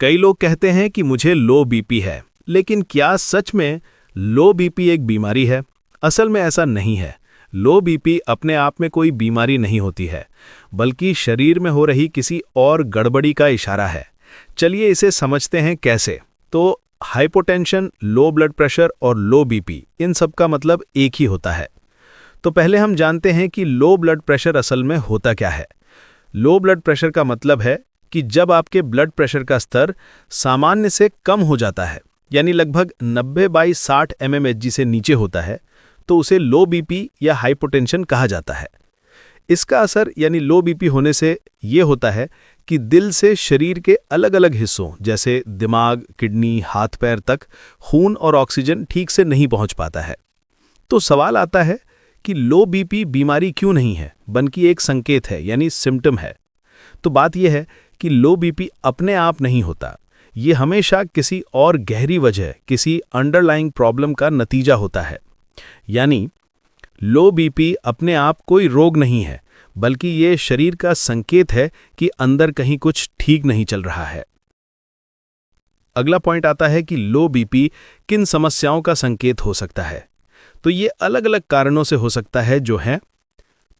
कई लोग कहते हैं कि मुझे लो बीपी है, लेकिन क्या सच में लो बीपी एक बीमारी है? असल में ऐसा नहीं है। लो बीपी अपने आप में कोई बीमारी नहीं होती है, बल्कि शरीर में हो रही किसी और गड़बड़ी का इशारा है। चलिए इसे समझते हैं कैसे। तो हाइपोटेंशन, लो ब्लड प्रेशर और लो बीपी, इन सब का मतलब एक ही होता है। तो पहले हम जानते हैं कि लो ब्लड प्रेशर असल में होता क्या है। लो ब्लड प्रेशर का मतलब है कि जब आपके ब्लड प्रेशर का स्तर सामान्य से कम हो जाता है, यानी लगभग 90/60 mmHg से नीचे होता है, तो उसे लो बीपी या हाइपोटेंशन कहा जाता है। इसका असर यानी लो बीपी होने से ये होता है कि दिल से शरीर के अलग अलग हिस्सों जैसे दिमाग, किडनी, हाथ पैर तक खून और ऑक्सीजन ठीक से नहीं पहुंच पाता है। तो सवाल आता है कि लो बीपी बीमारी क्यों नहीं है, बल्कि एक संकेत है यानी सिम्टम है। तो बात यह है कि लो बीपी अपने आप नहीं होता, ये हमेशा किसी और गहरी वजह, किसी अंडरलाइंग प्रॉब्लम का नतीजा होता है। यानी लो बीपी अपने आप कोई रोग नहीं है, बल्कि ये शरीर का संकेत है कि अंदर कहीं कुछ ठीक नहीं चल रहा है। अगला पॉइंट आता है कि लो बीपी किन समस्याओं का संकेत हो सकता है। तो ये अलग अलग कारणों से हो सकता है जो हैं।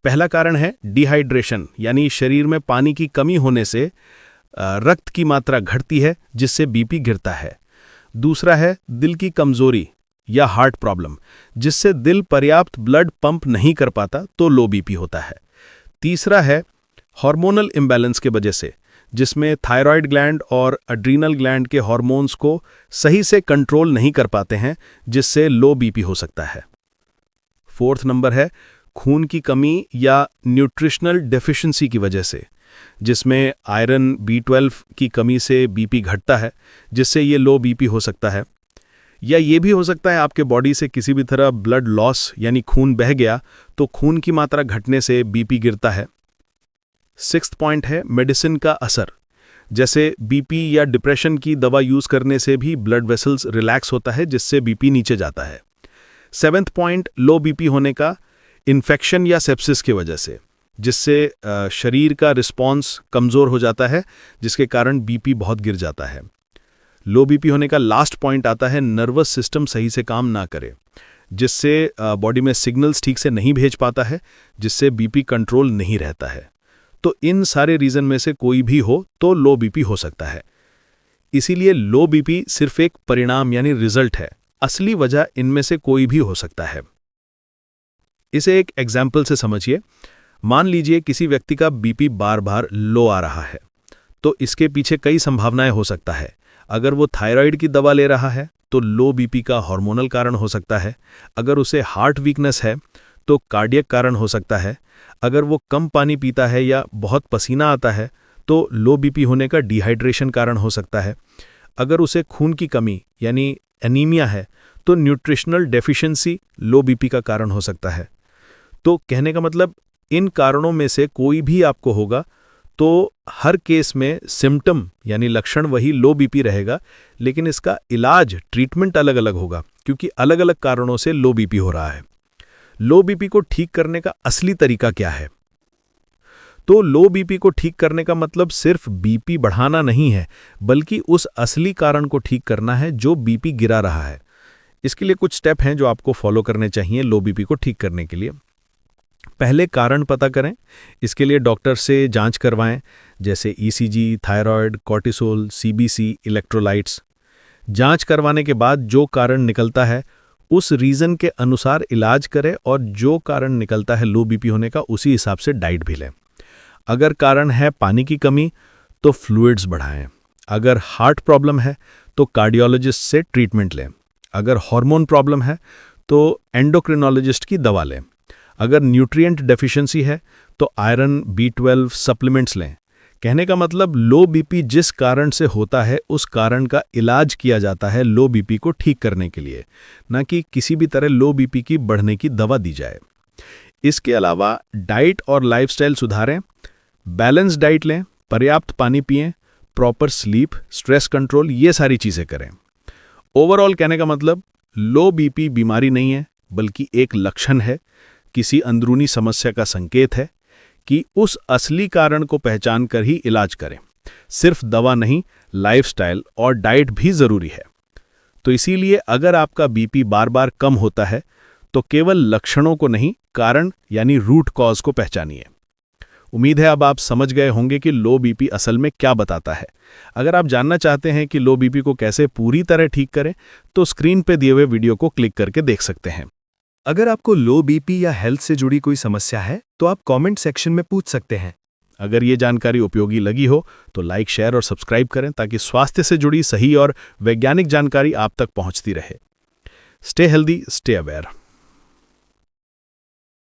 पहला कारण है डिहाइड्रेशन, यानी शरीर में पानी की कमी होने से रक्त की मात्रा घटती है, जिससे बीपी गिरता है। दूसरा है दिल की कमजोरी या हार्ट प्रॉब्लम, जिससे दिल पर्याप्त ब्लड पंप नहीं कर पाता, तो लो बीपी होता है। तीसरा है हार्मोनल इम्बैलेंस के वजह से, जिसमें थायराइड ग्लैंड और एड्रीनल ग्लैंड के हार्मोन्स को सही से कंट्रोल नहीं कर पाते हैं, जिससे लो बीपी हो सकता है। फोर्थ नंबर है खून की कमी या न्यूट्रिशनल डेफिशिएंसी की वजह से, जिसमें आयरन, B12 की कमी से बीपी घटता है, जिससे ये लो बीपी हो सकता है। या ये भी हो सकता है आपके बॉडी से किसी भी तरह ब्लड लॉस यानी खून बह गया, तो खून की मात्रा घटने से बीपी गिरता है। सिक्स्थ पॉइंट है मेडिसिन का असर, जैसे बीपी या डिप्रेशन की दवा यूज करने से भी ब्लड वेसल्स रिलैक्स होता है, जिससे बीपी नीचे जाता है। सेवेंथ पॉइंट लो बीपी होने का इन्फेक्शन या सेप्सिस की वजह से, जिससे शरीर का रिस्पॉन्स कमज़ोर हो जाता है, जिसके कारण बीपी बहुत गिर जाता है। लो बीपी होने का लास्ट पॉइंट आता है नर्वस सिस्टम सही से काम ना करे, जिससे बॉडी में सिग्नल्स ठीक से नहीं भेज पाता है, जिससे बीपी कंट्रोल नहीं रहता है। तो इन सारे रीज़न में से कोई भी हो तो लो बीपी हो सकता है। इसीलिए लो बीपी सिर्फ एक परिणाम यानी रिजल्ट है, असली वजह इनमें से कोई भी हो सकता है। इसे एक एग्जाम्पल से समझिए। मान लीजिए किसी व्यक्ति का बीपी बार बार लो आ रहा है, तो इसके पीछे कई संभावनाएं हो सकता है। अगर वो थायराइड की दवा ले रहा है तो लो बीपी का हार्मोनल कारण हो सकता है। अगर उसे हार्ट वीकनेस है तो कार्डियक कारण हो सकता है। अगर वो कम पानी पीता है या बहुत पसीना आता है तो लो बीपी होने का डिहाइड्रेशन कारण हो सकता है। अगर उसे खून की कमी यानी एनीमिया है तो न्यूट्रिशनल डेफिशिएंसी लो बीपी का कारण हो सकता है। तो कहने का मतलब इन कारणों में से कोई भी आपको होगा, तो हर केस में सिम्टम यानी लक्षण वही लो बीपी रहेगा, लेकिन इसका इलाज, ट्रीटमेंट अलग अलग होगा, क्योंकि अलग अलग कारणों से लो बीपी हो रहा है। लो बीपी को ठीक करने का असली तरीका क्या है? तो लो बीपी को ठीक करने का मतलब सिर्फ बीपी बढ़ाना नहीं है, बल्कि उस असली कारण को ठीक करना है जो बीपी गिरा रहा है। इसके लिए कुछ स्टेप हैं जो आपको फॉलो करने चाहिए लो बीपी को ठीक करने के लिए। पहले कारण पता करें। इसके लिए डॉक्टर से जांच करवाएं, जैसे ECG, thyroid, cortisol, CBC, electrolytes. जांच करवाने के बाद जो कारण निकलता है उस रीज़न के अनुसार इलाज करें, और जो कारण निकलता है लो बीपी होने का उसी हिसाब से डाइट भी लें। अगर कारण है पानी की कमी तो फ्लूइड्स बढ़ाएं। अगर हार्ट प्रॉब्लम है तो कार्डियोलॉजिस्ट से ट्रीटमेंट लें। अगर हार्मोन प्रॉब्लम है तो एंडोक्रिनोलॉजिस्ट की दवा लें। अगर न्यूट्रिएंट डेफिशिएंसी है तो आयरन, B12 सप्लीमेंट्स लें। कहने का मतलब लो बीपी जिस कारण से होता है उस कारण का इलाज किया जाता है लो बीपी को ठीक करने के लिए, न कि किसी भी तरह लो बीपी की बढ़ने की दवा दी जाए। इसके अलावा डाइट और लाइफस्टाइल सुधारें, बैलेंस डाइट लें, पर्याप्त पानी पिएं, प्रॉपर स्लीप, स्ट्रेस कंट्रोल, ये सारी चीज़ें करें। ओवरऑल कहने का मतलब लो बीपी बीमारी नहीं है, बल्कि एक लक्षण है, किसी अंदरूनी समस्या का संकेत है कि उस असली कारण को पहचान कर ही इलाज करें। सिर्फ दवा नहीं, लाइफस्टाइल और डाइट भी ज़रूरी है। तो इसीलिए अगर आपका बीपी बार बार कम होता है तो केवल लक्षणों को नहीं, कारण यानी रूट कॉज को पहचानिए। उम्मीद है अब आप समझ गए होंगे कि लो बीपी असल में क्या बताता है। अगर आप जानना चाहते हैं कि लो बीपी को कैसे पूरी तरह ठीक करें तो स्क्रीन पर दिए हुए वीडियो को क्लिक करके देख सकते हैं। अगर आपको लो बीपी या हेल्थ से जुड़ी कोई समस्या है तो आप कमेंट सेक्शन में पूछ सकते हैं। अगर ये जानकारी उपयोगी लगी हो तो लाइक, शेयर और सब्सक्राइब करें ताकि स्वास्थ्य से जुड़ी सही और वैज्ञानिक जानकारी आप तक पहुंचती रहे। Stay healthy, stay aware.